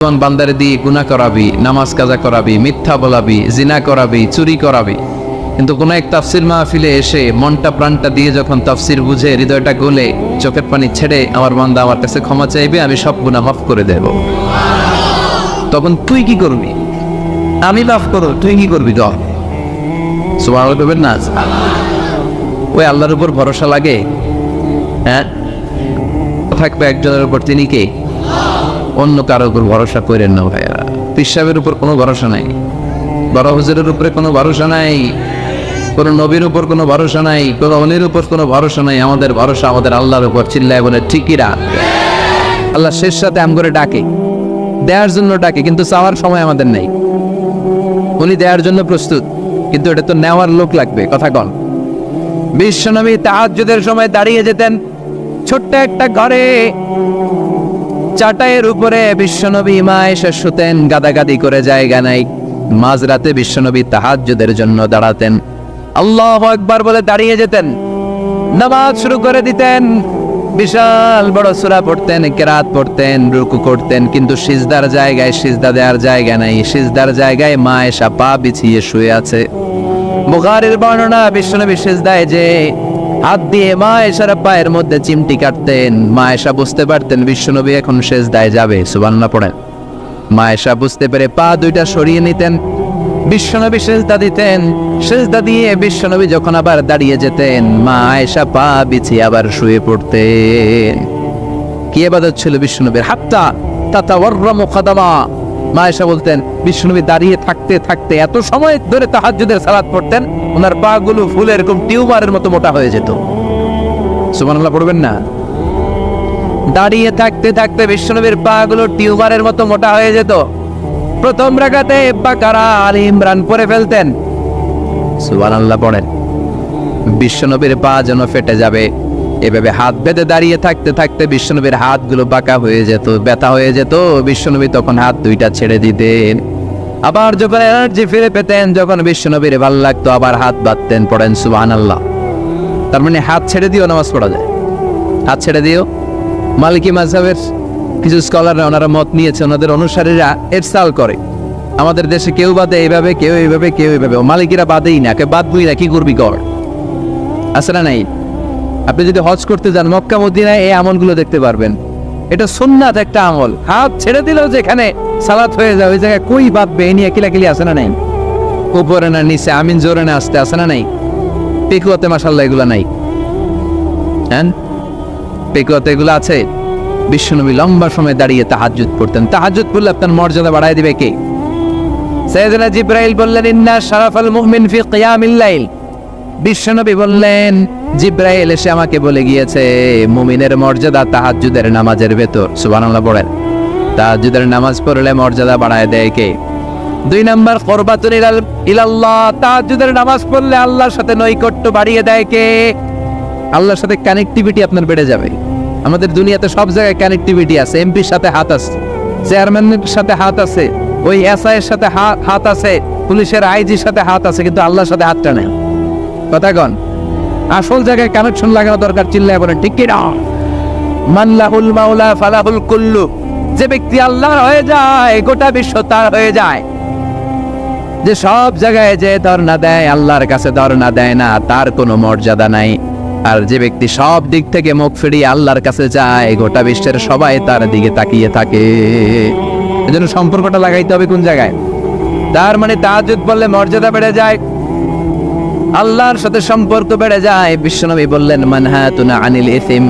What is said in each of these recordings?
তখন বান্দারে দিয়ে গুনাহ করাবি, নামাজ কাজা করাবি, মিথ্যা বলাবি, জিনা করাবি, চুরি করাবি, কিন্তু কোন এক তাফসির মাহফিলে এসে মনটা প্রাণটা দিয়ে যখন তাফসির বুঝে হৃদয়টা গলে চোখের পানি ছেড়ে আমার বান্দা আমার কাছে ক্ষমা চাইবে, আমি সব গুনাহ মাফ করে দেব, তখন তুই কি করবি? আমি মাফ করব, তুই কি করবি? তো সুবহানাল্লাহ বলবেন না? ওই আল্লাহর উপর ভরসা লাগে? হ্যাঁ, থাকবে একজনের উপর, তিনি কে? অন্য কারোর উপর ভরসা করেন না ভাইয়া। পিসাবের উপর কোনো ভরসা নাই, বড় হুজুরের উপরে কোনো ভরসা নাই, কোন নবীর উপর কোনো ভরসা নাই, কোন অলির উপর কোনো ভরসা নাই। আমাদের ভরসা আমাদের আল্লাহর উপর। চিল্লায় বলে ঠিকই রাত। আল্লাহ শেষ সাথে আম করে ডাকে, দেওয়ার জন্য ডাকে, কিন্তু চাওয়ার সময় আমাদের নেই। উনি দেওয়ার জন্য প্রস্তুত, কিন্তু এটা তো নেওয়ার লোক লাগবে। কথা কন। বিশ্বনবী তাহাজ্জুদের সময় দাঁড়িয়ে যেতেন ছোট্ট একটা ঘরে, চাটাইয়ের উপরে বিশ্বনবী মা এসে শুতেন, গাদাগাদি করে জায়গা নাই। মাঝরাতে বিশ্বনবী তাহাজ্জুদের জন্য দাঁড়াতেন, আল্লাহু আকবার বলে দাঁড়িয়ে যেতেন, নামাজ শুরু করে দিতেন। বিশাল বড় সূরা পড়তেন, কিরাত পড়তেন, রুকু করতেন, কিন্তু সিজদার জায়গায় সিজদা দেওয়ার জায়গা নাই। সিজদার জায়গায় মা এসা পা বিছিয়ে শুয়ে আছে। বুখারীর বর্ণনা, বিশ্বনবী সিজদায় যে হাত দিয়ে মা এসার পায়ের মধ্যে চিমটি কাটতেন। মা এসা বুঝতে পারতেন বিশ্বনবী এখন সিজদায় যাবে। সুবহানাল্লাহ পড়েন। মা এসা বুঝতে পেরে পা দুইটা সরিয়ে নিতেন, বিশ্বনবী সিজদা দিতেন। সিজদা দিয়ে বিশ্বনবী যখন আবার দাঁড়িয়ে যেতেন, মা আয়েশা পা বিছিয়ে আবার শুয়ে পড়তেন। কি ইবাদত ছিল বিশ্বনবীর! হাত্তা তাতাওয়াররামু কদামা। মা আয়েশা বলতেন বিশ্বনবী দাঁড়িয়ে থাকতে থাকতে এত সময় ধরে তাহাজ্জুদের সালাত পড়তেন, ওনার পা গুলো ফুলের এরকম টিউমারের মতো মোটা হয়ে যেত। সুবহানাল্লাহ পড়বেন না? দাঁড়িয়ে থাকতে থাকতে বিশ্বনবীর পা গুলো টিউমারের মতো মোটা হয়ে যেত। প্রথম রাকাতে বাকারা, আলে ইমরান পড়ে ফেলতেন। সুবহানাল্লাহ পড়েন। বিশ্বনবীর পা যেন ফেটে যাবে, এভাবে হাত বেঁধে দাঁড়িয়ে থাকতে থাকতে বিশ্বনবীর হাতগুলো বাঁকা হয়ে যেত, ব্যথা হয়ে যেত। বিশ্বনবী তখন হাত দুইটা ছেড়ে দিতেন। আবার যখন এনার্জি ফিরে পেতেন, যখন বিশ্বনবীর ভালো লাগতো, আবার হাত বাঁধতেন। পড়েন সুবহানাল্লাহ। তার মানে হাত ছেড়ে দিও নামাজ পড়া যায়। হাত ছেড়ে দিও। মালিকি মাযহাবের কিছু স্কলাররা ওনারা মত নিয়েছে, ওনাদের অনুসারীরা এরসাল করে। আমাদের দেশে কেউ বাদে এইভাবে, কেউ এইভাবে, কেউ এইভাবে। মালিকিরা বাদেই না, কে বাদবই না, কি করবি কর। আছে না নাই? আপনি যদি হজ করতে যান মক্কা মদিনায়, এই আমলগুলো দেখতে পারবেন। এটা সুন্নাত একটা আমল। হাত ছেড়ে দিলেও যেখানে সালাত হয়ে যায় ওই জায়গায় কই বাঁধবে, এই নিয়ে কিলাকিলি আছে না নাই? উপরে না নিচে, আমিন জোরে না আসতে, আছে না নাই? পেকুয়াতে মাশাআল্লাহ এগুলো নাই। হ্যাঁ, পেকুয়াতে এগুলো আছে। বিশ্বনবী লম্বা সময় দাঁড়িয়ে তাহাজ্জুদ পড়তেন। তাহাজ্জুদ পড়লে আপনার মর্যাদা বাড়ায় দিবে কে? সাইয়েদনা জিবরাইল বললেন, ইন্না শারাফাল মুমিন ফি কিয়ামিল লাইল। বিশ্বনবী বললেন, জিবরাইল এসে আমাকে বলে গিয়েছে মুমিনের মর্যাদা তাহাজ্জুদের নামাজের ভেতর। সুবহানাল্লাহ পড়েন। তাহাজ্জুদের নামাজ পড়লে মর্যাদা বাড়ায় দেয় কে? 2 নাম্বার, কুরবাতুন ইলাল্লাহ। তাহাজ্জুদের নামাজ পড়লে আল্লাহর সাথে নৈকট্য বাড়িয়ে দেয় কে? আল্লাহর সাথে কানেক্টিভিটি আপনার বেড়ে যাবে। আমাদের দুনিয়াতে সব জায়গায় কানেক্টিভিটি আছে। এমপির সাথে হাত আছে, চেয়ারম্যানের সাথে হাত আছে, ওই এসআই এর সাথে হাত আছে, পুলিশের আইজির সাথে হাত আছে, কিন্তু আল্লাহর সাথে হাতটা নেই। কথা কন। আসল জায়গায় কানেকশন লাগানো দরকার। চিল্লায় বলেন ঠিক কি না? মান লাহুল মাওলা ফালাহুল কুল্লু। যে ব্যক্তি আল্লাহর হয়ে যায়, গোটা বিশ্ব তার হয়ে যায়। যে সব জায়গায় যে ধর্ণা দেয়, আল্লাহর কাছে ধর্ণা দেয় না, তার কোনো মর্যাদা নাই। আর যে ব্যক্তি সব দিক থেকে মুখ ফিরিয়ে আল্লাহর কাছে যায়, গোটা বিশ্বের সবাই তার দিকে তাকিয়ে থাকে। এজন্য সম্পর্কটা লাগাইতে হবে কোন জায়গায়? তার মানে তাহাজ্জুদ বললে মর্যাদা বেড়ে যায়, আল্লাহর সাথে সম্পর্ক বেড়ে যায়। বিশ্বনবী বললেন, মানহাতুনা আনিল ইসম।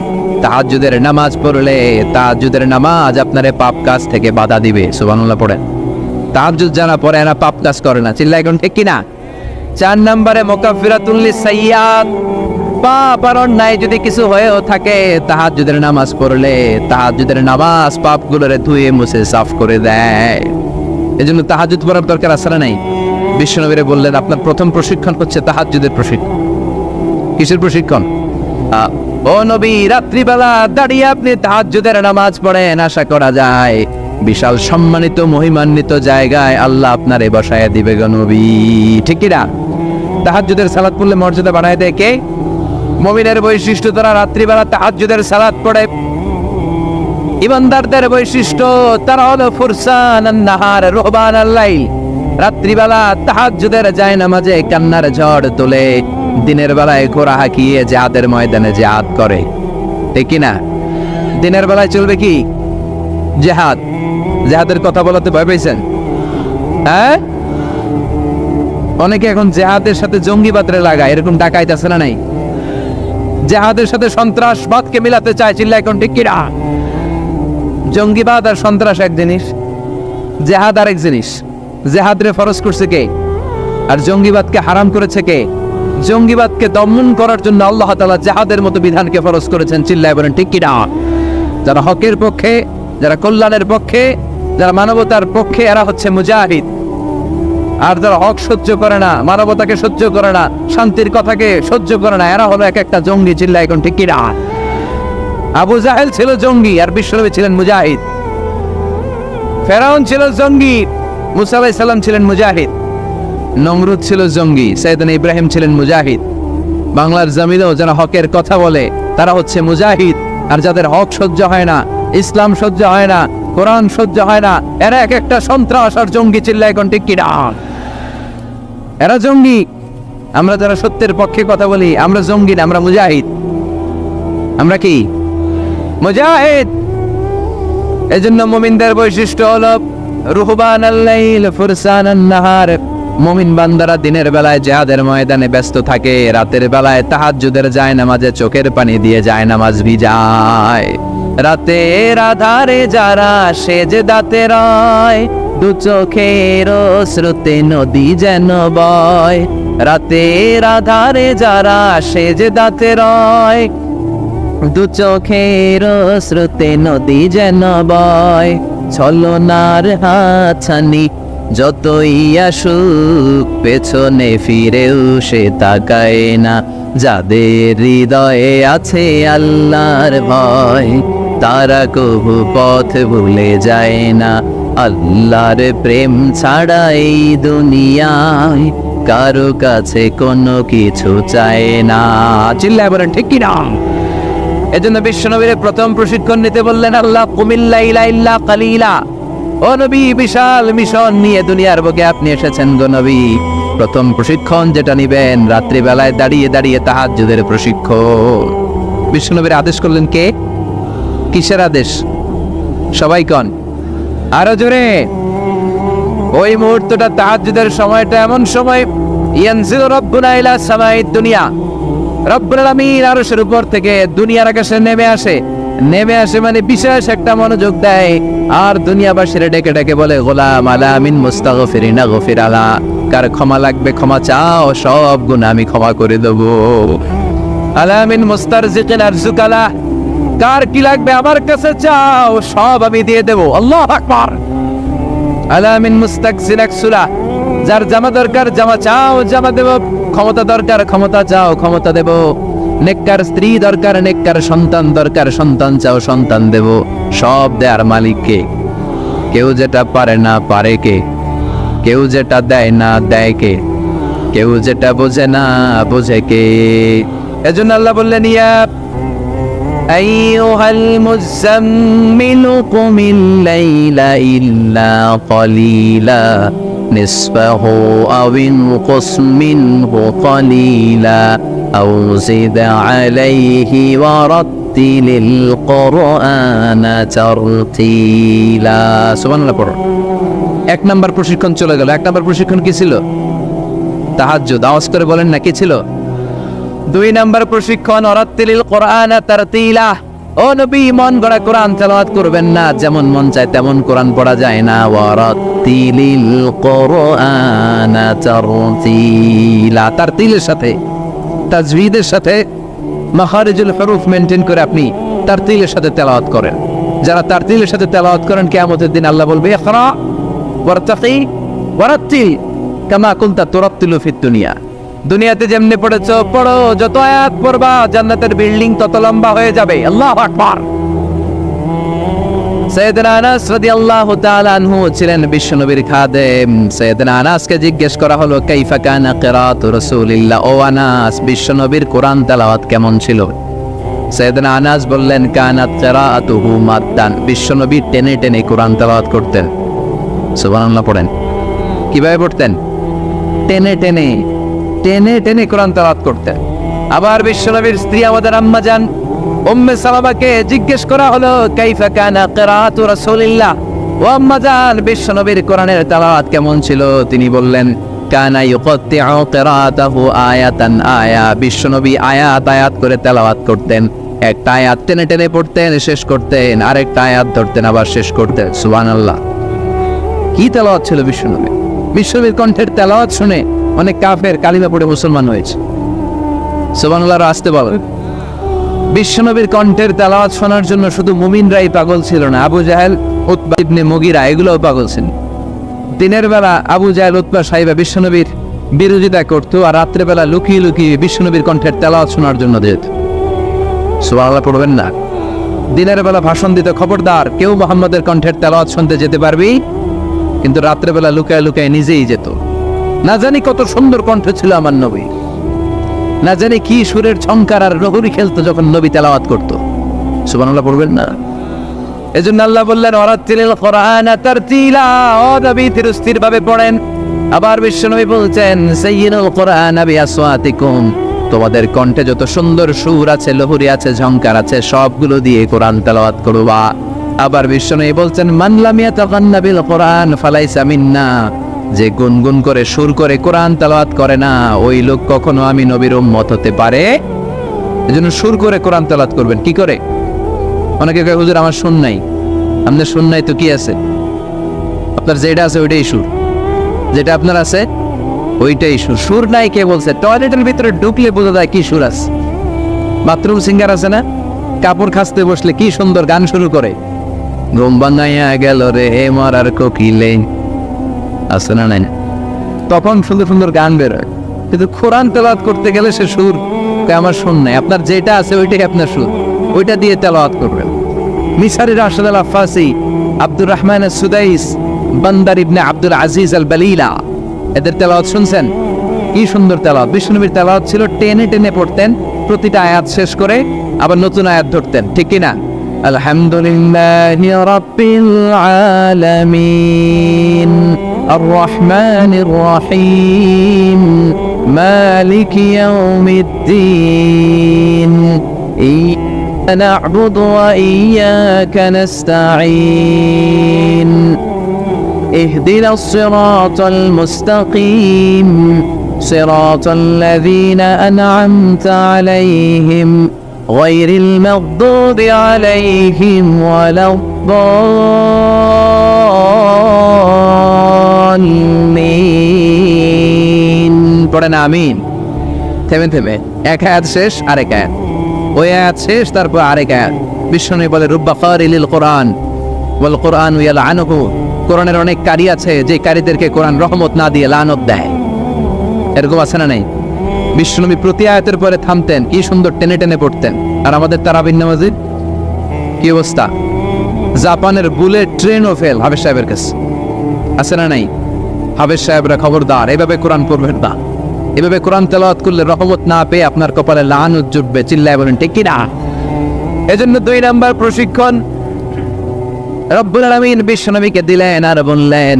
তাহাজ্জুদের নামাজ পড়লে, তাহাজ্জুদের নামাজ আপনারে পাপ কাজ থেকে বাধা দিবে। সুবহানাল্লাহ পড়েন। তাহাজ্জুদ যারা পড়ে এরা পাপ কাজ করে না। চিল্লায় কোন ঠিক কিনা? 4 নম্বরে মুকাফফিরাতুল লিসাইয়্যাত। পাপ আর অন্যায় যদি কিছু হয়েও থাকে, তাহাজ্জুদের নামাজ পড়লে তাহাজ্জুদের নামাজ পাপগুলোরে ধুয়ে মুছে সাফ করে দেয়। এজন্য তাহাজ্জুদ পড়ার দরকার আছে না নাই? বিশ্বনবীরে বললেন আপনার প্রথম প্রশিক্ষণ হচ্ছে তাহাজ্জুদের প্রশিক্ষণ। কিসের প্রশিক্ষণ? ও নবী, রাত্রিবেলা দাঁড়িয়ে আপনি তাহাজ্জুদের নামাজ পড়েন, আশা করা যায় বিশাল সম্মানিত মহিমান্বিত জায়গায় আল্লাহ আপনারে বসায় দিবে গো নবী। ঠিক কি না? তাহাজ্জুদের সালাত পড়লে মর্যাদা বাড়ায় দেয় কে? মুমিনের বৈশিষ্ট্য, তারা রাত্রিবেলা তাহাজ্জুদের সালাত পড়ে। ইমানদারদের বৈশিষ্ট্য তারা হলো ফুরসান আন-নাহার রুহবান আল-লাইল। রাত্রিবেলা তাহাজ্জুদের জায়নামাজে কান্নার ঝড় তোলে, দিনের বেলায় ঘোড়া হাঁকিয়ে জিহাদের ময়দানে জিহাদ করে। ঠিক কি না? দিনের বেলায় চলবে কি? জিহাদ। জিহাদের কথা বলাতে ভয় পেয়েছেন? হ্যাঁ, অনেকে এখন জিহাদের সাথে জঙ্গিবাদরে লাগায়, এরকম ডাকাইত আছে না নাই? জিহাদের সাথে সন্ত্রাসবাদকে মিলাতে চায়, চিল্লা এখন ঠিক কিনা? জঙ্গিবাদ আর সন্ত্রাস এক জিনিস, জিহাদ আরেক জিনিস। জিহাদরে ফরজ করছে কে? আর জঙ্গিবাদকে হারাম করেছে কে? জঙ্গিবাদকে দমন করার জন্য আল্লাহ তাআলা জিহাদের মতো বিধানকে ফরজ করেছেন, চিল্লায় বলেন ঠিক কিনা? যারা হকের পক্ষে, যারা কল্যাণের পক্ষে, যারা মানবতার পক্ষে, এরা হচ্ছে মুজাহিদ। আর যারা হক সহ্য করে না, মানবতাকে সহ্য করে না, শান্তির কথাকে সহ্য করে না, এরা হলো এক একটা জঙ্গি, চিল্লায় এখন ঠিক কিনা? আবু জাহেল ছিল জঙ্গি আর বিশ্বনবী ছিলেন মুজাহিদ। ফেরাউন ছিল জঙ্গি, মুসা আলাইহিস সালাম ছিলেন মুজাহিদ। নমরুদ ছিল জঙ্গি, সাইয়েদনা ইব্রাহিম ছিলেন মুজাহিদ। বাংলার জমিনেও যারা হকের কথা বলে তারা হচ্ছে মুজাহিদ। আর যাদের হক সহ্য হয় না, ইসলাম সহ্য হয় না, কোরআন সহ্য হয় না, এরা এক একটা সন্ত্রাস আর জঙ্গি, চিল্লায় এখন ঠিক কিনা? এরা জঙ্গি। আমরা যারা সত্যের পক্ষে কথা বলি আমরা জঙ্গি না, আমরা মুজাহিদ। আমরা কি? মুজাহিদ। এজন্য মুমিনদের বৈশিষ্ট্য হলো রুহবান আল-লাইল ফুরসান আন-নাহার। মুমিন বান্দারা দিনের বেলায় জিহাদের ময়দানে ব্যস্ত থাকে, রাতের বেলায় তাহাজ্জুদের জায়নামাজে চোখের পানি দিয়ে জায়নামাজ ভিজায়। রাতের আধারে যারা সেজদাতে রয়, দু চোখের স্রোতে নদী যেন বয়। রাতের আধারে যারা সেজদাতে রয়, দু চোখের স্রোতে নদী যেন বয়। ছলনার হাতছানি যতই আসুক, পেছনে ফিরেও সে তাকায় না। যাদের হৃদয়ে আছে আল্লাহর ভয়, তারা কবু পথ ভুলে যায় না। আল্লাহর প্রেম ছাড়া এই দুনিয়ায় কারো কাছে কোনো কিছু চায় না, চিল্লায় বলেন ঠিক কিনা? এজন্য বিশ্বনবীর প্রথম প্রশিক্ষণ নিতে বললেন আল্লাহ, কুমিল লাইলা ইল্লা কালিলা। ও নবী, বিশাল মিশন নিয়ে দুনিয়ার বুকে আপনি এসেছেন গো নবী। প্রথম প্রশিক্ষণ যেটা নিবেন, রাত্রি বেলায় দাঁড়িয়ে দাঁড়িয়ে তাহাজ্জুদের প্রশিক্ষণ। বিশ্বনবীর আদেশ করলেন কে? কিসের আদেশ? সবাই কন আরো জোরে। ওই মুহূর্তটা তাহাজ্জুদের সময়টা এমন সময়, ইয়ানজিলু রাব্বুনা ইলা সামাইদ দুনিয়া, রব্বুল আলামিন আরশের উপর থেকে দুনিয়ার আকাশে নেমে আসে। নেমে আসে মানে বিশেষ একটা মনোযোগ দেয়, আর দুনিয়াবাসীরা ডেকে ডেকে বলে, গোলাম আলা মিন মুস্তাগফিরিনা গফির আলা। কার ক্ষমা লাগবে ক্ষমা চাও, সব গুনাহ আমি ক্ষমা করে দেব। আলা মিন মুস্তারজিকিন আরজুকালা। কার কি লাগবে আমার কাছে চাও, সব আমি দিয়ে দেব। আল্লাহু আকবার। আলা মিন মুস্তাকসিন আকসুলা। যার জামা দরকার জামা চাও, জামা দেব। ক্ষমতা দরকার ক্ষমতা চাও, ক্ষমতা দেব। নেককার স্ত্রী দরকার, নেককার সন্তান দরকার, সন্তান চাও, সন্তান দেব। সব দেয়ার মালিক কে? কেউ যেটা পারে না পারে কে? কেউ যেটা দেয় না দেয় কে? কেউ যেটা বোঝে না বোঝে কে? এজন্য আল্লাহ বললেন, ইয়া আইয়ুহাল মুযাম্মিলু কুমিল লাইলা ইল্লা ক্বালিলা নিসফাহু আও ইনকুস মিনহু ক্বালিলা আও জিদ আলাইহি ওয়া রাত্তিলিল কুরআনা তারতিলা। সুবহানাল্লাহ পড়ো। এক নাম্বার প্রশিক্ষণ চলে গেল। এক নাম্বার প্রশিক্ষণ কি ছিল? তাহাজ্জুদ। আওয়াজ করে বলেন না কি ছিল? দুই নাম্বার প্রশিক্ষণ ওয়ারাত্তিলিল কুরআনা তারতিলা। ও নবী, মন গড়া কোরআন তেলাওয়াত করবেন না, যেমন মন চায় তেমন কোরআন পড়া যায় না। ওয়ারাত্তিলিল কুরআনা তারতিলা। তারতিলের সাথে, তাজবিদের সাথে, মাখারিজুল হুরুফ মেইনটেইন করে আপনি তারতিলের সাথে তেলাওয়াত করেন। যারা তারতিলের সাথে তেলাওয়াত করেন, কিয়ামতের দিন আল্লাহ বলবে, ইকরা ওয়ারতাকি ওয়ারাত্তিল কামা কুনতা তুরাত্তিলু ফিদ দুনিয়া। দুনিয়াতে যেমনি পড়েছো পড়ো, যত আয়াত পড়বা জান্নাতের বিল্ডিং তত লম্বা হয়ে যাবে। আল্লাহু আকবার। সাইয়েদনা আনাস রাদিয়াল্লাহু তাআলা আনহু ছিলেন বিশ্বনবীর খাদেম। সাইয়েদনা আনাসকে জিজ্ঞেস করা হলো, কাইফা কানা কিরাআতু রাসূলিল্লাহ। ও আনাস, বিশ্বনবীর কোরআন তেলাওয়াত কেমন ছিল? সাইয়েদনা আনাস বললেন কানাত কিরাআতুহু মাদ্দান, বিশ্বনবী টেনে টেনে কোরআন তেলাওয়াত করতেন। সুবহানাল্লাহ পড়েন। কিভাবে পড়তেন? টেনে টেনে টেনে টেনে কোরআন তেলাওয়াত করতেন। আবার বিশ্বনবীর স্ত্রী আমাদের আম্মা জান উম্মে সালামাকে জিজ্ঞেস করা হলো কাইফা কানা কিরাআতু রাসূলিল্লাহ, ও আম্মা জান বিশ্বনবীর কোরআনের তেলাওয়াত কেমন ছিল? তিনি বললেন কানা ইউকাত্তিউ কিরাআতাহু আয়াতান আয়া, বিশ্বনবী আয়াত আয়াত করে তেলাওয়াত করতেন। একটা আয়াত টেনে টেনে পড়তেন, শেষ করতেন, আরেকটা আয়াত ধরতেন, আবার শেষ করতেন। সুবহানাল্লাহ। কি তেলাওয়াত ছিল বিশ্বনবী! বিশ্বনবীর কণ্ঠের তেলাওয়াত শুনে অনেক কাফের কালিমা পড়ে মুসলমান হয়েছে। সুবহানাল্লাহ আসতে বলেন। বিশ্বনবীর কণ্ঠের তেলাওয়াত শোনার জন্য শুধু মুমিনরাই পাগল ছিল না, আবু জাহেল, উতবা ইবনে মুগিরা এগুলোও পাগল ছিল। দিনের বেলা আবু জাহেল, উতবা, সাইবা বিশ্বনবীর বিরোধিতা করতো, আর রাত্রে বেলা লুকিয়ে লুকিয়ে বিশ্বনবীর কণ্ঠের তেলাওয়াত শোনার জন্য যেত। সুবহানাল্লাহ পড়বেন না। দিনের বেলা ভাষণ দিতে খবরদার, কেউ মুহাম্মদের কণ্ঠের তেলাওয়াত শুনতে যেতে পারবি, কিন্তু রাত্রে বেলা লুকায় লুকায় নিজেই যেত। না জানি কত সুন্দর কণ্ঠ ছিল আমার নবী, না জানি কি সুরের ঝংকার আর রহুরি খেলতো যখন নবী তেলাওয়াত করতো। সুবহানাল্লাহ পড়বেন না। এজন্য আল্লাহ বললেন ওয়ারাতিলিল কুরআনা তারতিলা, ও নবী ধীরস্থির ভাবে পড়েন। আবার বিশ্বনবী বলছেন সাইয়্যিনুল কুরআনা বিআসওয়াতিকুম, তোমাদের কণ্ঠে যত সুন্দর সুর আছে, লহুরি আছে, ঝংকার আছে, সবগুলো দিয়ে কোরআন তেলাওয়াত করবা। আবার বিশ্বনবী বলছেন মান লাম ইয়াতাগান্না বিল কুরআন ফালাইসা মিন্না, যে গুনগুন করে সুর করে কোরআন তেলাওয়াত করে না, ওই লোক কখনো আমি নবীর উম্মত হতে পারে। এজন্য সুর করে কোরআন তেলাওয়াত করবেন। কি করে? অনেকে কয় হুজুর আমার সুর নাই। আপনার সুর নাই তো কি আছে? আপনার যেটা আছে ওইটাই সুর, যেটা আপনার আছে ওইটাই সুর। সুর নাই কে বলছে? টয়লেটের ভিতরে ঢুকলে বোঝা যায় কি সুর আছে। বাথরুম সিঙ্গার আছে না, কাপড় খাসতে বসলে কি সুন্দর গান শুরু করে, ঘুম ভাঙাইয়া গেল রে মরার কোকিলে, আছে না নাই? তখন সুন্দর সুন্দর গান বেরোয়। কিন্তু কোরআন তেলাওয়াত করতে গেলে সে সুর আমার সুর নাই। আপনার যেটা আছে ওইটাই আপনার সুর, ওইটা দিয়ে তেলাওয়াত করবেন। মিসরি রাশেদ আল আফাসি, আব্দুর রহমান সুদাইস, বান্দার ইবনে আব্দুল আজিজ আল বালিলা, এদের তেলাওয়াত শুনছেন? কি সুন্দর তেলাওয়াত! বিশ্বনবীর তেলাওয়াত ছিল টেনে টেনে পড়তেন, প্রতিটা আয়াত শেষ করে আবার নতুন আয়াত ধরতেন। ঠিক কি না? আলহামদুলিল্লাহি রাব্বিল আলামিন আর রহমানির রহিম মালিকি ইয়াউমিদ্দিন ইয়্যাকা না'বুদু ওয়া ইয়্যাকা নাস্তাঈন ইহদিনাস সিরাতাল মুস্তাকিম সিরাতাল লাযীনা আন'আমতা আলাইহিম গায়রিল মাগদুবি আলাইহিম ওয়ালাদ-দাল্লিন। পড়েন আমিন। থেমে থেমে এক আয়াত শেষ, আরেক আয়াত, ওই আয়াত শেষ, তারপর আরেক আয়াত। বিশ্বনবী বলে রুব্বা কারিলিল কোরআন ওয়াল কোরআন ইয়ালআনুহু, কোরআনের অনেক কারি আছে যে কারীদেরকে কোরআন রহমত না দিয়ে লানত দেয়। এরকম আছে না নাই? বিশ্বনবী প্রতি আয়াতের পরে থামতেন, কি সুন্দর টেনে টেনে পড়তেন। আর আমাদের তারাবির নামাজে কি অবস্থা? জাপানের বুলেট ট্রেনও ফেল হাফেজ সাহেবের কাছে, আছে না নাই? হাফেজ সাহেবরা খবরদার, এভাবে কোরআন পড়বেন না। এভাবে কোরআন তেলাওয়াত করলে রহমত না পেয়ে আপনার কপালে লানত জুটবে। চিল্লায় বলেন ঠিক কি না? এজন্য 2 নাম্বার প্রশিক্ষণ রব্বুল আলামিন বিশ্বনবীকে দিলেন, আর বললেন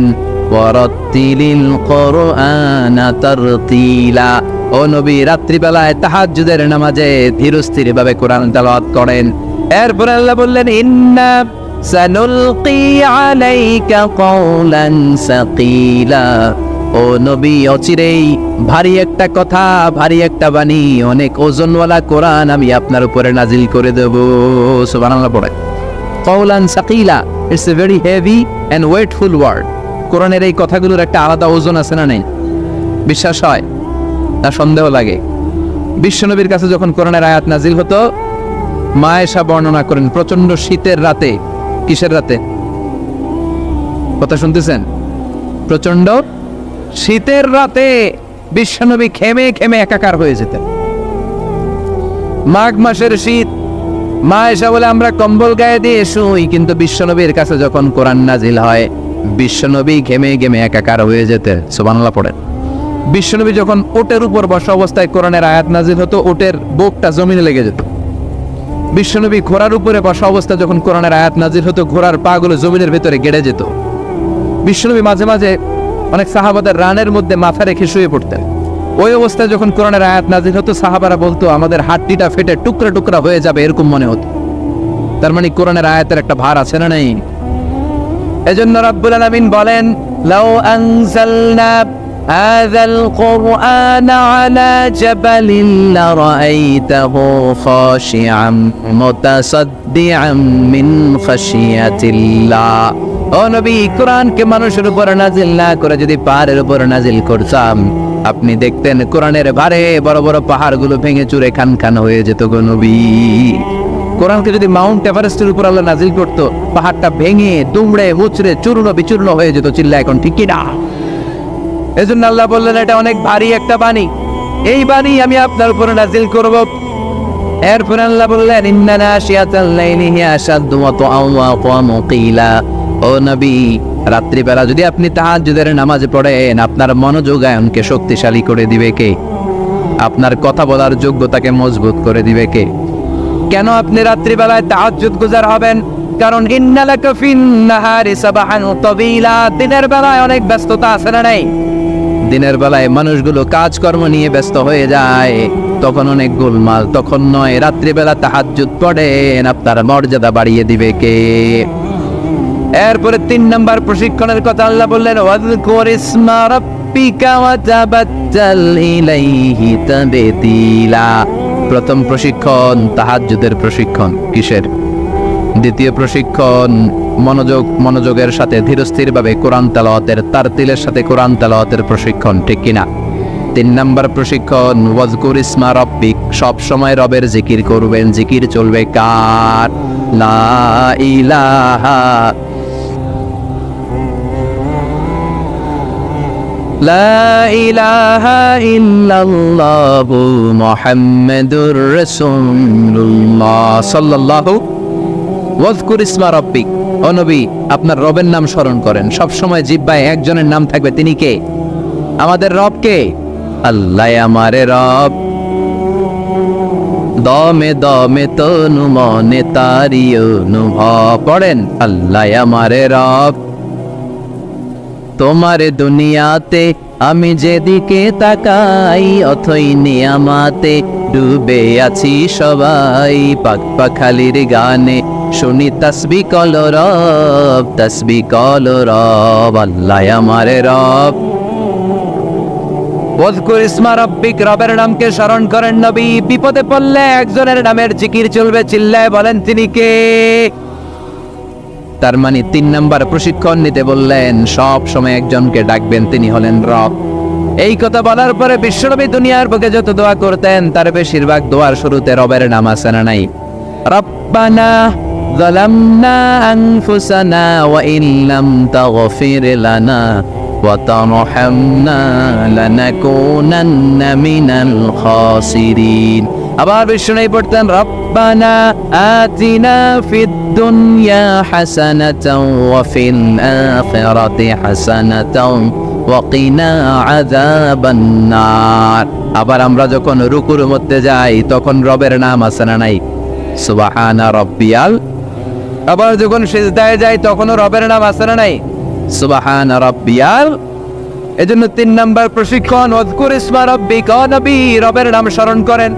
ওয়ারাতিলিল কুরআনা তারতিলা, ও নবী রাত্রিবেলায় তাহাজ্জুদের নামাজে ধীরস্থির ভাবে কোরআন তেলাওয়াত করেন। এরপর আল্লাহ বললেন ইন্না সানুলকি আলাইকা কওলান সাকিলা, ও নবী অচিরেই ভারী একটা কথা, ভারী একটা বাণী, অনেক ওজনওয়ালা কোরআন আমি আপনার উপরে নাজিল করে দেব। সুবহানাল্লাহ পড়ে। কওলান সাকিলা, it's a very heavy and weightful word. কোরআনের এই কথাগুলোর একটা আলাদা ওজন আছে না নাই? বিশ্বাস হয় না সন্দেহ লাগে? বিশ্বনবীর কাছে যখন কোরআনের আয়াত নাজিল হতো, মা আয়েশা বর্ণনা করেন প্রচন্ড শীতের রাতে, কিসের রাতে? কথা শুনতেছেন? প্রচন্ড শীতের রাতে বিশ্বনবী খেমে খেমে একাকার হয়ে যেতেন। মাঘ মাসের শীত, মা আয়েশা বলে আমরা কম্বল গায়ে দিয়ে শুই, কিন্তু বিশ্বনবীর কাছে যখন কোরআন নাজিল হয় বিশ্বনবী ঘেমে ঘেমে একাকার হয়ে যেতেন। সুবহানাল্লাহ পড়েন। বিশ্বনবী যখন ওটের উপর বসা অবস্থায় কোরআনের আয়াত নাজিল হতো, ওটের বুকটা জমিনে লেগে যেত। বিশ্বনবী ঘোড়ার উপরে বসা অবস্থা যখন কোরআনের আয়াত নাজিল হতো, ঘোড়ার পা গুলো জমিনের ভেতরে গেড়ে যেত। বিশ্বনবী মাঝে মাঝে অনেক সাহাবাদের রানের মধ্যে মাথা রেখে শুয়ে পড়তেন। ওই অবস্থায় যখন কোরআনের আয়াত নাজিল হতো, সাহাবারা বলতো আমাদের হাড্ডিটা ফেটে টুকরা টুকরা হয়ে যাবে, এরকম মনে হতো। তার মানে কোরআনের আয়াতের একটা ভার আছে না নাই? এজন্য রাব্বুল আলামিন বলেন, লাউ আনজালনা হাযাল কুরআন আলা জাবালিন লারাআইতাহু খাশিআম মুতাসাদ্দিআম মিন খাশিয়াতিল্লাহ। ও নবী, কোরআনকে মানুষের উপর নাজিল না করে যদি পাহাড়ের উপর নাজিল করতাম, আপনি দেখতেন কোরআনের ভারে বড় বড় পাহাড়গুলো ভেঙে চুরে খান খান হয়ে যেত গো নবী। কোরআনকে যদি মাউন্ট এভারেস্টের উপর আল্লাহ নাজিল করতো, পাহাড়টা ভেঙে দুমড়ে মুচড়ে চূর্ণ বিচূর্ণ হয়ে যেত। চিল্লা এখন ঠিক কি না? এজন্য আল্লাহ বললেন এটা অনেক ভারী একটা বাণী, এই বাণী আমি আপনার উপর নাজিল করব। এরপর আল্লাহ বললেন, ইন্না নাশিয়াতাল লাইলি হিয়া আশাদ্দু ওয়াতআন ওয়া আকওয়ামু কিলা। ও নবী, রাত্রিবেলা যদি আপনি তাহাজ্জুদের নামাজ পড়েন, আপনার মনোযোগায়নকে শক্তিশালী করে দিবে কে? আপনার কথা বলার যোগ্যতাকে মজবুত করে দিবে কে? কেন আপনি রাত্রিবেলায় তাহাজ্জুদ গুজার হবেন? কারণ ইন্নালাকা ফিন-নাহারি সাবাহান তাওয়ীলা, দিনের বেলায় অনেক ব্যস্ততা আছে না নাই? দিনের বেলায় মানুষগুলো কাজকর্ম নিয়ে ব্যস্ত হয়ে যায়, তখন অনেক গোলমাল। তখন নয়, রাত্রিবেলা তাহাজ্জুদ পড়েন, আপনার মর্যাদা বাড়িয়ে দিবে কে? এরপরে 3 নাম্বার প্রশিক্ষণের কথা আল্লাহ বললেন, ওয়াযকুর ইসমা রাব্বিকা ওয়া তাবাত্তাল ইলাইহি তাবতীলা। প্রথম প্রশিক্ষণ তাহাজ্জুদের প্রশিক্ষণ। কিসের? দ্বিতীয় প্রশিক্ষণ মনোযোগের সাথে ধীরস্থিরভাবে কোরআন তেলাওয়াতের, তারতিলের সাথে কোরআন তেলাওয়াতের প্রশিক্ষণ, ঠিক কিনা? 3 নাম্বার প্রশিক্ষণ ওয়াজকুর ইসমা রাব্বিক, সব সময় রবের জিকির করবেন। জিকির চলবে কার? লা ইলাহা লা ইলাহা ইল্লাল্লাহু মুহাম্মাদুর রাসূলুল্লাহ সাল্লাল্লাহু। ওয়াজকুর ইসমা রাব্বিক, ও নবী, আপনার রবের নাম স্মরণ করেন। সব সময় জিহ্বায় একজনের নাম থাকবে, তিনি কে? আমাদের রব কে? আল্লাহ আমারে রব। দমে দমে তনু মনে তারি অনুভব। পড়েন, আল্লাহ আমারে রব। তোমার দুনিয়াতে আমি যেদিকে তাকাই, অথই নিয়ামাতে ডুবে আছি সবাই। পাক পাখালির গানে শুনি তাসবিহ কল রব, তাসবিহ কল রব। আল্লাহ আমারে রব। ওয়াজকুর ইসমা রাব্বিক, রবের নামকে স্মরণ করেন নবী। বিপদে পড়লে একজনের নামের জিকির চলবে, চিল্লায় বলেন তিনি কে? তার মানে 3 নাম্বার প্রশিক্ষণ নিতে বললেন, সব সময় একজনকে ডাকবেন, তিনি হলেন রব। এই কথা বলার পরে বিশ্বনবী দুনিয়ার বুকে যত দোয়া করতেন, তার বেশিরভাগ দোয়ার শুরুতে রবের নাম আছে না নাই? রব্বানা যালামনা আনফুসানা ওয়া ইন লাম তাগফির লানা ওয়া তারহামনা লানাকুনান্না মিনাল খাসিরিন। আবার বিষ্ণু পড়তেন, রব্বানা আতিনা ফিদ দুনিয়া হাসানাতাও ওয়া ফিল আখিরাতি হাসানাতাও ওয়া কিনা আযাবান নার। আবার আমরা যখন রুকুর মধ্যে যাই, তখন রবের নাম আছে না নাই? সুবহানা রাব্বিয়াল। আবার যখন সিজদায় যাই, তখনও রবের নাম আছে না নাই? সুবহানা রাব্বিয়াল। এজন্য 3 নাম্বার প্রশিক্ষণ, ওয়াজকুর ইসমা রাব্বিক, ও নবী, রবের নাম স্মরণ করেন।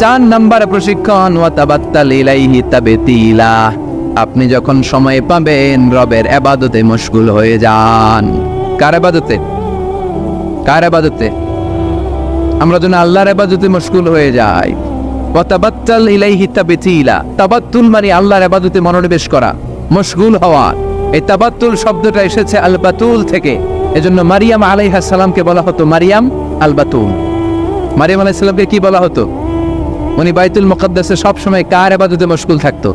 4 নাম্বার প্রশিক্ষণ, ওয়া তাবাত্তাল ইলাইহি তাবতীলা। আপনি যখন সময় পাবেন, রবের ইবাদতে মশগুল হয়ে যান। কার ইবাদতে? কার ইবাদতে? আমরা যেন আল্লাহর ইবাদতে মশগুল হয়ে যাই। ওয়া তাবাত্তাল ইলাইহি তাবতীলা। তাবাত্তুল মানে আল্লাহর ইবাদতে মনোনিবেশ করা, মশগুল হওয়া। এই তাবাত্তুল শব্দটা এসেছে আল বাতুল থেকে। এজন্য মারিয়াম আলাইহিস সালামকে বলা হতো মারিয়াম আল বাতুল। মারিয়াম আলাইহিস সালামকে কি বলা হতো? উনি বাইতুল মুকাদ্দাসে সব সময় কার ইবাদতে মশগুল থাকতো?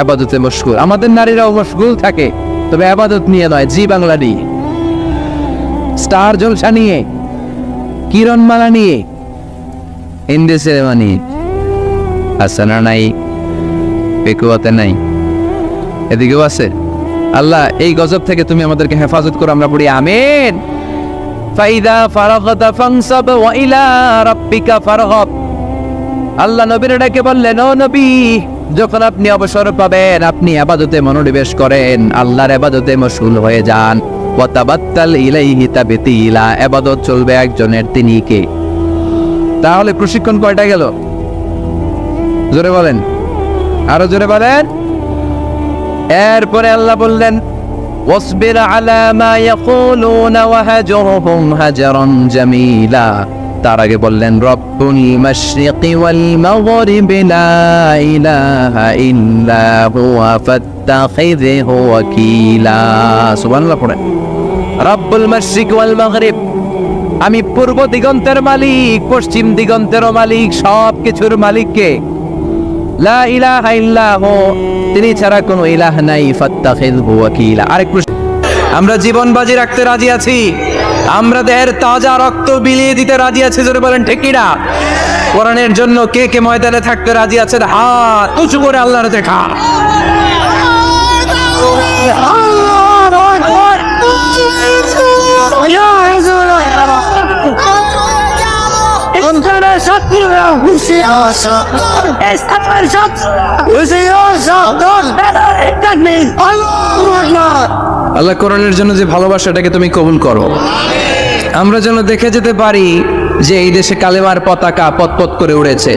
ইবাদতে মশগুল। আমাদের নারীরাও মশগুল থাকে, তবে ইবাদত নিয়ে নয়, জি বাংলা নিয়ে, স্টার জলসা নিয়ে, কিরণমালা নিয়ে, হিন্দি সিনেমা নিয়ে। হাসানা নাই, পেকুয়াতে নাই, এদিকেও আছে। আল্লাহ এই গজব থেকে তুমি আমাদেরকে হেফাজত করো, আমরা পড়ি আমিন। ফাইদা ফারাগতা ফানসাব ওয়া ইলা রাব্বিকা ফারগাব। আল্লাহ নবীর ডেকে বললেন, ও নবী, যখন আপনি অবসর পাবেন আপনি ইবাদতে মনোনিবেশ করেন, আল্লাহর ইবাদতে মশগুল হয়ে যান। ওয়া তাবাত্তাল ইলাইহি তাবতিলা, ইবাদত চলবে একজনের, তিনি কে? তাহলে প্রশিক্ষণ কয়টা গেল? জোরে বলেন, আরো জোরে বলেন। এরপরে আল্লাহ বললেন, ওয়াসবির আলা মা ইয়াকুলুনা ওয়াহজুরহুম হাজরান জামিলা। তার আগে বললেন, রব্বুল মাশরিকি ওয়াল মাগরিবি লা ইলাহা ইল্লা হুয়া ফাত্তাখিযহু ওয়াকিলা। সুবহানাল্লাহ পড়েন। রব্বুল মাশরিকি ওয়াল মাগরিব, আমি পূর্ব দিগন্তের মালিক, পশ্চিম দিগন্তেরও মালিক, সব কিছুর মালিক কে? লা ইলাহা ইল্লাহু, তিনি ছাড়া কোনো ইলাহ নাই, ফাত্তাখিযহু ওয়াকিলা। আরেক প্রশ্ন, আমরা জীবন বাজি রাখতে রাজি আছি, আমরা দেহের তাজা রক্ত বিলিয়ে দিতে রাজি আছি, জোরে বলেন ঠিক কি না? কোরআনের জন্য কে কে ময়দানে থাকতে রাজি আছেন? হাত উঁচু করে আল্লাহর দেখা। আল্লাহ কোরআনের জন্য যে ভালোবাসাটাকে তুমি কবুল করো, আমরা যেন দেখে যেতে পারি যে এই দেশে কালেমার পতাকা পতপত করে উড়েছে।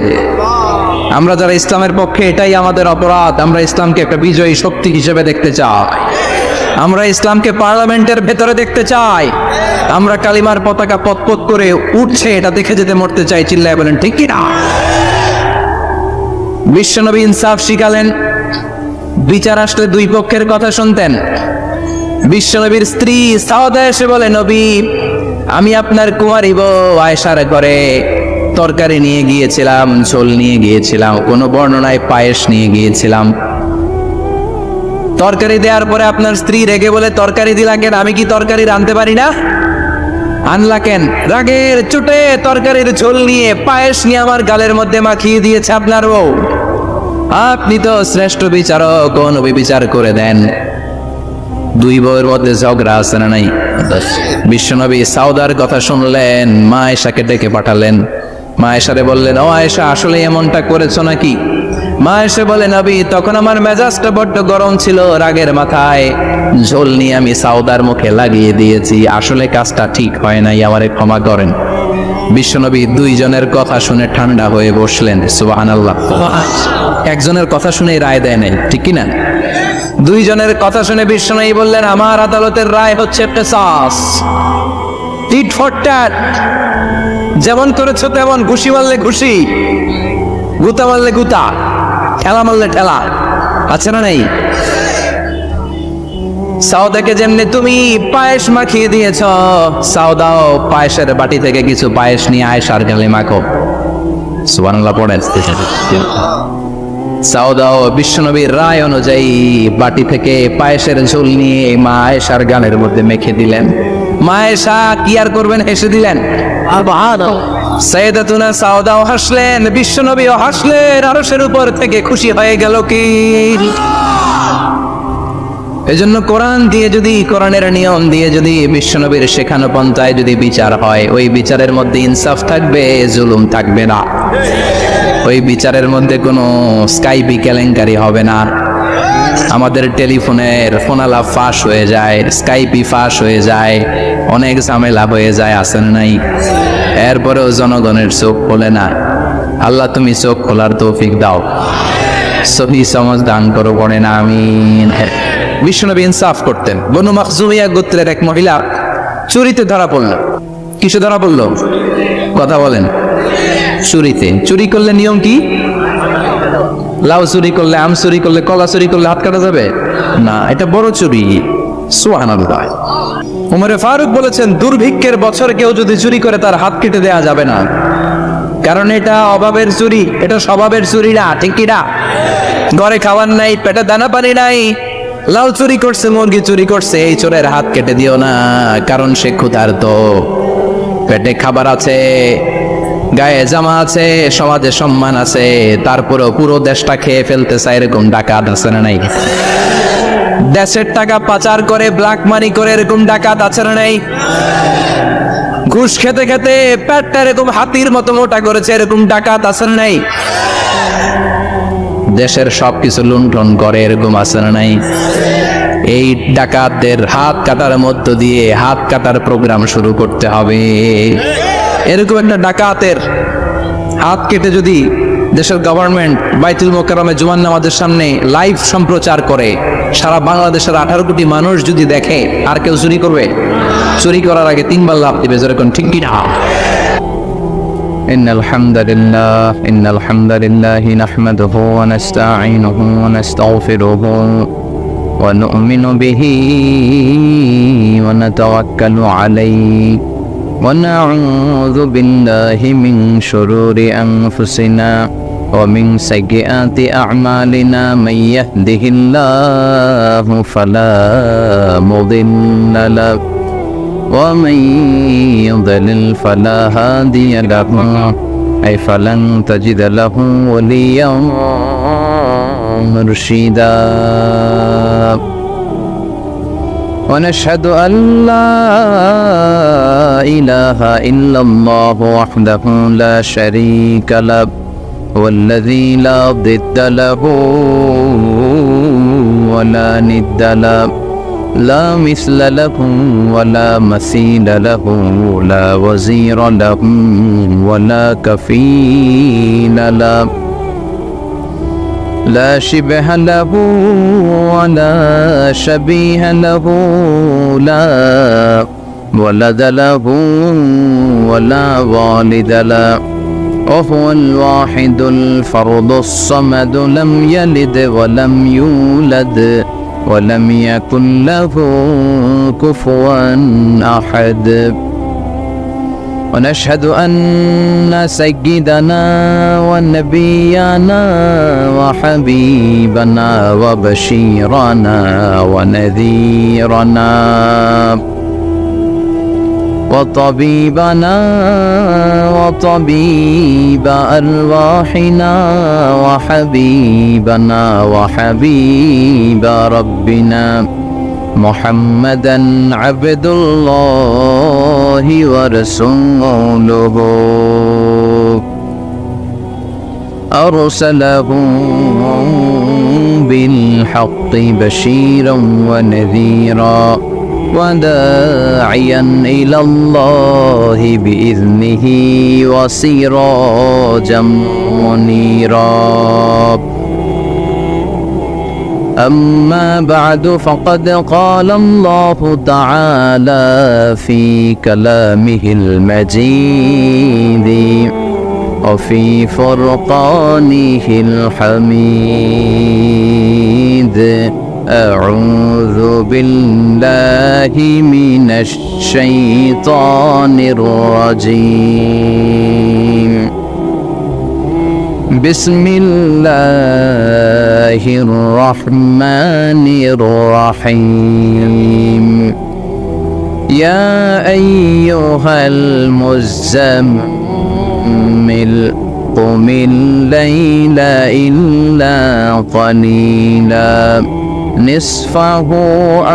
আমরা যারা ইসলামের পক্ষে, এটাই আমাদের অপরাধ। আমরা ইসলামকে একটা বিজয়ী শক্তি হিসেবে দেখতে চাই, আমরা ইসলামকে পার্লামেন্টের ভেতরে দেখতে চাই, আমরা কালিমার পতাকা পতপত করে উঠছে এটা দেখে যেতে মরতে চাই। চিল্লায় বলেন ঠিক কি না? বিশ্বনবী ইনসাফ শিখালেন, বিচার আসলে দুই পক্ষের কথা শুনতেন। বিশ্বনবীর স্ত্রী সাওদা এসে বলে, নবী, আমি আপনার কুমারী বউ আয়েশার ঘরে তরকারি নিয়ে গিয়েছিলাম, ঝোল নিয়ে গিয়েছিলাম, কোন বর্ণনায় পায়েস নিয়ে গিয়েছিলাম। তরকারি দেওয়ার পরে আপনার স্ত্রী রেগে বলে, তরকারি দিলা কেন? আমি কি তরকারি রাঁধতে পারি না? আনলা কেন? রাগের চোটে তরকারির ঝোল নিয়ে, পায়েস নিয়ে আমার গালের মধ্যে মাখিয়ে দিয়েছে আপনার বউ। আপনি তো শ্রেষ্ঠ বিচারক, নবী বিচার করে দেন। দুই বউয়ের মধ্যে ঝগড়া আছে না নাই? বিশ্বনবী সাউদার কথা শুনলেন, মা আয়েশাকে ডেকে পাঠালেন। মা আয়েশারে বললেন, ও আয়েশা, আসলে এমনটা করেছো নাকি? মা আয়েশা বলে, নবী, তখন আমার মেজাজটা বড্ড গরম ছিল, রাগের মাথায় ঝোল নিয়ে আমি সাউদার মুখে লাগিয়ে দিয়েছি, আসলে কাজটা ঠিক হয় নাই, আমারে ক্ষমা করেন। বিশ্বনবী দুইজনের কথা শুনে ঠান্ডা হয়ে বসলেন। সুবহানাল্লাহ। একজনের কথা শুনে রায় দেয় নাই, ঠিক কি না? দুইজনের কথা শুনে বিশ্বনবী বললেন, আমার আদালতের রায় হচ্ছে কিসাস, টিট ফর ট্যাট। যেমন করেছো তেমন, ঘুষি মারলে ঘুষি, গুতা মারলে গুতা, ঠেলা মারলে ঠেলা, আছে না নাই? সাউদাকে যেমনি তুমি পায়েস মাখিয়ে দিয়েছ, সাউদাও পায়েসের বাটি থেকে কিছু পায়েস নিয়ে আয়েশার গালে মাখো। সুবহানাল্লাহ পড়েন। সাউদাও বিশ্বনবীর রায় অনুযায়ী বাটি থেকে পায়েসের ঝোল নিয়ে মা আয়েশার গালের মধ্যে মেখে দিলেন। মা আয়েশা কি আর করবেন, হেসে দিলেন। সাইয়েদাতুনা সাউদাও হাসলেন, বিশ্বনবীও হাসলেন, আরশের উপর থেকে খুশি হয়ে গেল কি। এজন্য কোরআন দিয়ে যদি, কোরআনের নিয়ম দিয়ে যদি, বিশ্বনবীর শেখানো পন্থায় যদি বিচার হয়, ওই বিচারের মধ্যে ইনসাফ থাকবে, জুলুম থাকবে না। ওই বিচারের মধ্যে কোনো স্কাইপি কেলেঙ্কারি হবে না। আমাদের টেলিফোনের ফোনালাপ ফাঁস হয়ে যায়, স্কাইপি ফাঁস হয়ে যায়, অনেক ঝামেলা হয়ে যায়, আসেন নাই? এরপরেও জনগণের চোখ খোলে না। আল্লাহ তুমি চোখ খোলার তৌফিক দাও, সহি সমাজ দান করো, পড়ে না আমিন। বিশ্বনবী ইনসাফ করতেন। বনু মাখজুমিয়া গোত্রের এক মহিলা চুরিতে ধরা পড়ল। কিসে ধরা পড়ল? কথা বলেন। চুরিতে। চুরি করলে নিয়ম কি? লাউ চুরি করলে, আম চুরি করলে, কলা চুরি করলে হাত কাটা যাবে না, এটা বড় চুরি। সুবহানাল্লাহ। ওমরে ফারুক বলেছেন, দুর্ভিক্ষের বছর কেউ যদি চুরি করে তার হাত কেটে দেয়া যাবে না, কারণ এটা অভাবের চুরি, এটা স্বভাবের চুরি না, ঠিক কি না? ঘরে খাবার নাই, পেটে দানা পানি নাই, লাউ চুরি করছে, মুরগি চুরি করছে, এই চোরের হাত কেটে দিও না, কারণ সে ক্ষুধার্ত, পেটে খাবার আছে, গায়ে জামা আছে, সমাজে সম্মান আছে, তারপরেও পুরো দেশটা খেয়ে ফেলতে চায়, এরকম ডাকাত আছে না নাই? দেশের টাকা পাচার করে, ব্ল্যাক মানি করে, এরকম ডাকাত আছে না নাই? ঘুষ খেতে খেতে পেটটা এরকম হাতির মতো মোটা করেছে, এরকম ডাকাত আছেন নাই? দেশের সবকিছু লুণ্ঠন করে, এরকম আছে না নাই? এই ডাকাতদের হাত কাটার মধ্য দিয়ে হাত কাটার প্রোগ্রাম শুরু করতে হবে। এরকম একটা ডাকাতের হাত কেটে যদি দেশের গভর্নমেন্ট বাইতুল মোকাররমে জুমার নামাজের সামনে লাইভ সম্প্রচার করে, সারা বাংলাদেশের 18 কোটি মানুষ যদি দেখে, আর কেউ চুরি করবে? চুরি করার আগে 3 বার লাফ দিবে, যেরকম ঠিক কিনা? ইন্নাল হামদালিল্লাহি নাহমাদুহু ওয়া নাস্তাঈনুহু ওয়া নাস্তাগফিরুহু ওয়া নু'মিনু বিহি ওয়া নাতাওয়াক্কালু আলাইহি ওয়া নাউযু বিল্লাহি মিন শুরুরি আনফুসিনা ওয়া মিন সাইয়্যাতি আ'মালিনা মান ইয়াহদিহিল্লাহু ফালা মুদিল্লা লাহু ওয়া মান ইউদ্লিল ফালা হাদিয়া লাহু আই ফালান তাজিদ লাহু ওয়ালিয়্যান মুরশিদা। ونشهد أن لا إله إلا الله وحده لا شريك له والذي لا ضد له ولا ند له لا مثل له ولا مثيل له لا وزير له ولا كفيل له لا شبه له ولا شبيه له لا ولد له ولا والد له وهو الواحد الفرد الصمد لم يلد ولم يولد ولم يكن له كفوا أحد. ونشهد أن سيدنا ونبينا وحبيبنا وبشيرنا ونذيرنا وطبيبنا وطبيب أرواحنا وحبيبنا وحبيب ربنا محمدا عبد الله ورسوله أرسله بالحق بشيرا ونذيرا وداعيا إلى الله بإذنه وسراجا منيرا. أما بعد فقد قال الله تعالى في كلامه المجيد وفي فرقانه الحميد أعوذ بالله من الشيطان الرجيم بسم الله الرحمن الرحيم يا أيها المزمل قم الليل إلا قليلا نصفه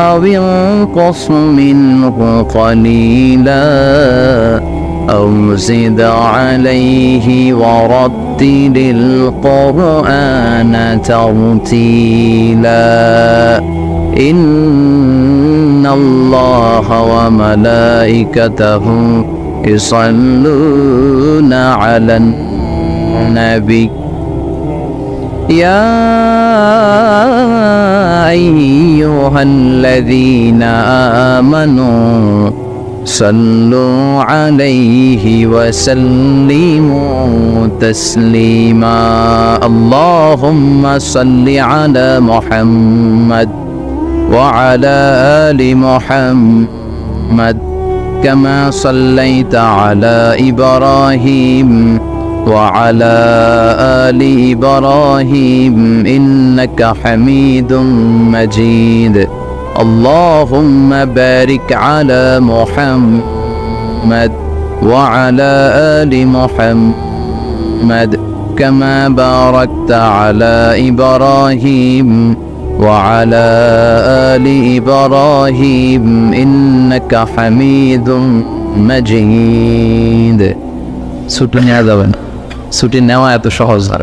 أو انقص منه قليلا أو زد عليه ورتل القرآن ترتيلا إن الله وملائكته يصلون على النبي يا أيها الذين آمنوا صلوا عليه وسلموا تسليما اللهم صل على محمد وعلى آل محمد كما صليت على إبراهيم وعلى آل إبراهيم إنك حميد مجيد اللهم بارك على محمد وعلى آل محمد كما باركت على إبراهيم وعلى آل إبراهيم إنك حميد মাজিদ। ছুটি নেওয়া যাবে না, ছুটি নেওয়া এত সহজ না।